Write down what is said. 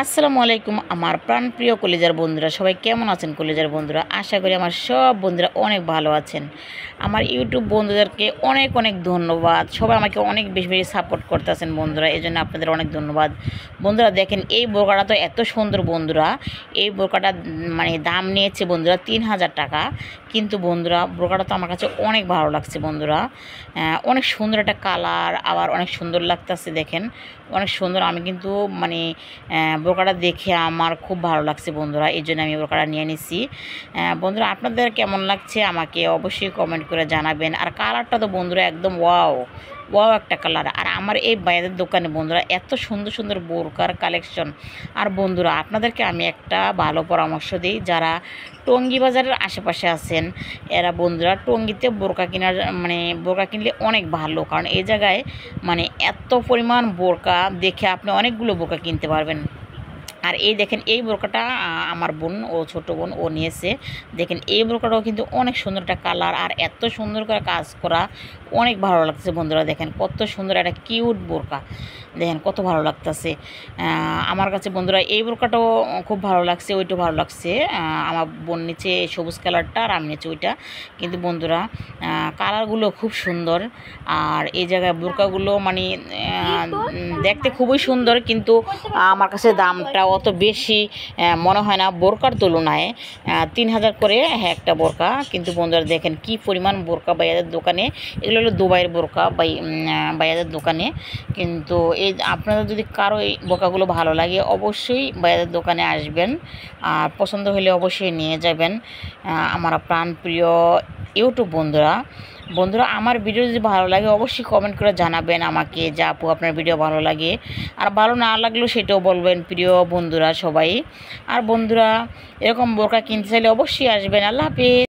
আসসালামু আলাইকুম আমার প্রাণপ্রিয় কলেজার বন্ধুরা, সবাই কেমন আছেন? কলেজার বন্ধুরা, আশা করি আমার সব বন্ধুরা অনেক ভালো আছেন। আমার ইউটিউব বন্ধুদেরকে অনেক অনেক ধন্যবাদ। সবাই আমাকে অনেক বেশি বেশি সাপোর্ট করতেছেন বন্ধুরা, এই জন্য আপনাদের অনেক ধন্যবাদ। বন্ধুরা দেখেন, এই বোরকাটা তো এত সুন্দর বন্ধুরা। এই বোরকাটা মানে দাম নিয়েছে বন্ধুরা 3000 টাকা। কিন্তু বন্ধুরা বোরকাটা তো আমার কাছে অনেক ভালো লাগছে বন্ধুরা। অনেক সুন্দর একটা কালার, আবার অনেক সুন্দর লাগতেছে। দেখেন অনেক সুন্দর। আমি কিন্তু মানে বোরকাটা দেখে আমার খুব ভালো লাগছে বন্ধুরা, এই জন্য আমি বোরকাটা নিয়ে নিছি। বন্ধুরা আপনাদের কেমন লাগছে আমাকে অবশ্যই কমেন্ট করে জানাবেন। আর কালারটা তো বন্ধুরা একদম ওয়াও ওয়াও একটা কালার। আর আমার এই বাইরের দোকানে বন্ধুরা এত সুন্দর সুন্দর বোরকার কালেকশন। আর বন্ধুরা আপনাদেরকে আমি একটা ভালো পরামর্শ দিই, যারা টঙ্গী বাজারের আশেপাশে আছেন এরা বন্ধুরা টঙ্গীতে বোরকা কেনার মানে বোরকা কিনলে অনেক ভালো, কারণ এই জায়গায় মানে এত পরিমাণ বোরকা দেখে আপনি অনেকগুলো বোরকা কিনতে পারবেন। আর এই দেখেন এই বোরকাটা আমার বোন, ও ছোটো বোন, ও নিয়েছে। দেখেন এই বোরকাটাও কিন্তু অনেক সুন্দর একটা কালার, আর এত সুন্দর করে কাজ করা, অনেক ভালো লাগছে বন্ধুরা। দেখেন কত সুন্দর একটা কিউট বোরকা, দেখেন কত ভালো লাগতেছে আমার কাছে বন্ধুরা। এই বোরকাটাও খুব ভালো লাগছে, ওইটাও ভালো লাগছে। আমার বোন নিচে সবুজ কালারটা আর আমি নিচে ওইটা। কিন্তু বন্ধুরা কালারগুলো খুব সুন্দর। আর এই জায়গায় বোরকাগুলো মানে দেখতে খুবই সুন্দর, কিন্তু আমার কাছে দামটা অত বেশি মনে হয় না বোরকার তুলনায়। 3000 করে একটা বোরকা। কিন্তু বন্ধুরা দেখেন কি পরিমাণ বোরকা বাইয়াদের দোকানে। এগুলো হলো দুবাইয়ের বোরকা বাইয়াদের দোকানে। কিন্তু এই আপনাদের যদি কারো এই বোরকাগুলো ভালো লাগে অবশ্যই বাইয়াদের দোকানে আসবেন, আর পছন্দ হলে অবশ্যই নিয়ে যাবেন। আমার প্রাণপ্রিয় ইউটিউব বন্ধুরা আমার ভিডিও যদি ভালো লাগে অবশ্যই কমেন্ট করে জানাবেন আমাকে যে আপু আপনার ভিডিও ভালো লাগে। আর ভালো না লাগলেও সেটাও বলবেন প্রিয় বন্ধুরা সবাই। আর বন্ধুরা এরকম বোরকা কিনতে চাইলে অবশ্যই আসবেন। আল্লাহ হাফেজ।